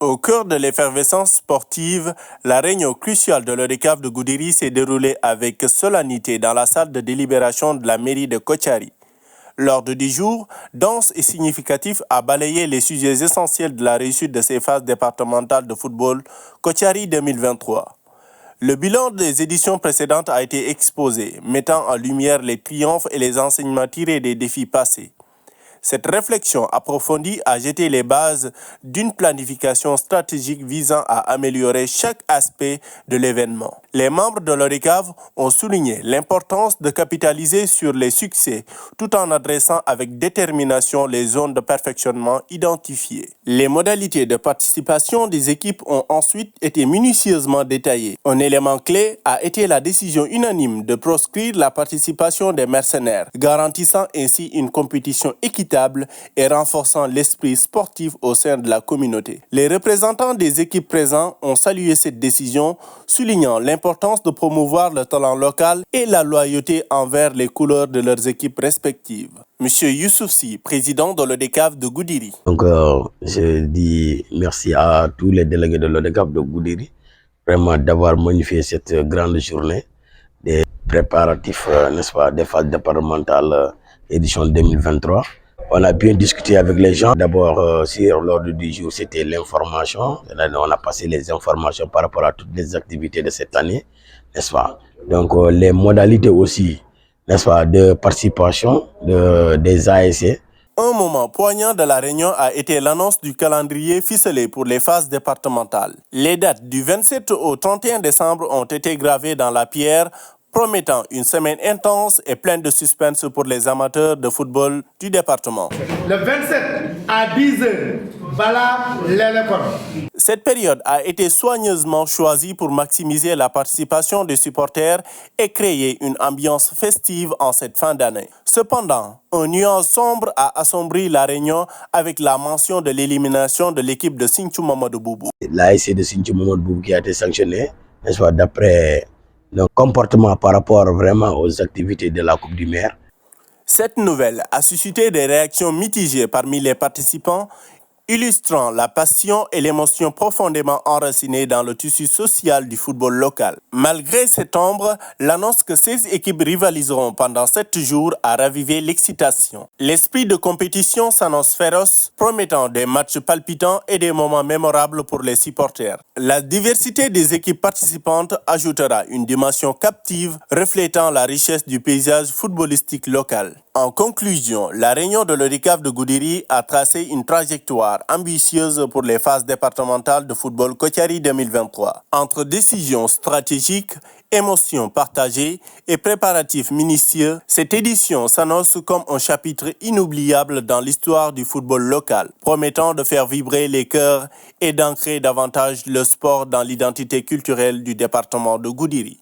Au cœur de l'effervescence sportive, la réunion cruciale de l'ODCAV de Goudiri s'est déroulée avec solennité dans la salle de délibération de la mairie de Kotiari. L'ordre du jour, dense et significatif, a balayé les sujets essentiels de la réussite de ces phases départementales de football Kotiari 2023. Le bilan des éditions précédentes a été exposé, mettant en lumière les triomphes et les enseignements tirés des défis passés. Cette réflexion approfondie a jeté les bases d'une planification stratégique visant à améliorer chaque aspect de l'événement. Les membres de l'ODCAV ont souligné l'importance de capitaliser sur les succès tout en adressant avec détermination les zones de perfectionnement identifiées. Les modalités de participation des équipes ont ensuite été minutieusement détaillées. Un élément clé a été la décision unanime de proscrire la participation des mercenaires, garantissant ainsi une compétition équitable et renforçant l'esprit sportif au sein de la communauté. Les représentants des équipes présents ont salué cette décision, soulignant l'importance de promouvoir le talent local et la loyauté envers les couleurs de leurs équipes respectives. Monsieur Youssouf Sy, président de l'ODCAV de Goudiri. Donc, je dis merci à tous les délégués de l'ODCAV de Goudiri, vraiment d'avoir magnifié cette grande journée des préparatifs, n'est-ce pas, des phases départementales édition 2023. On a bien discuté avec les gens. D'abord, sur l'ordre du jour, c'était l'information. On a passé les informations par rapport à toutes les activités de cette année, n'est-ce pas? Donc, les modalités aussi, n'est-ce pas, de participation des ASC. Un moment poignant de la réunion a été l'annonce du calendrier ficelé pour les phases départementales. Les dates du 27 au 31 décembre ont été gravées dans la pierre, promettant une semaine intense et pleine de suspense pour les amateurs de football du département. Le 27 à 10h, voilà l'école. Cette période a été soigneusement choisie pour maximiser la participation des supporters et créer une ambiance festive en cette fin d'année. Cependant, un nuance sombre a assombri la réunion avec la mention de l'élimination de l'équipe de Sinthiou Mamadou Boubou. L'ASC de Sinthiou Mamadou Boubou qui a été sanctionné, n'est-ce pas, d'après le comportement par rapport vraiment aux activités de la Coupe du Maire. Cette nouvelle a suscité des réactions mitigées parmi les participants, illustrant la passion et l'émotion profondément enracinées dans le tissu social du football local. Malgré cette ombre, l'annonce que 16 équipes rivaliseront pendant 7 jours a ravivé l'excitation. L'esprit de compétition s'annonce féroce, promettant des matchs palpitants et des moments mémorables pour les supporters. La diversité des équipes participantes ajoutera une dimension captive, reflétant la richesse du paysage footballistique local. En conclusion, la réunion de l'ODCAV de Goudiri a tracé une trajectoire ambitieuse pour les phases départementales de football Kotiari 2023. Entre décisions stratégiques, émotions partagées et préparatifs minutieux, cette édition s'annonce comme un chapitre inoubliable dans l'histoire du football local, promettant de faire vibrer les cœurs et d'ancrer davantage le sport dans l'identité culturelle du département de Goudiri.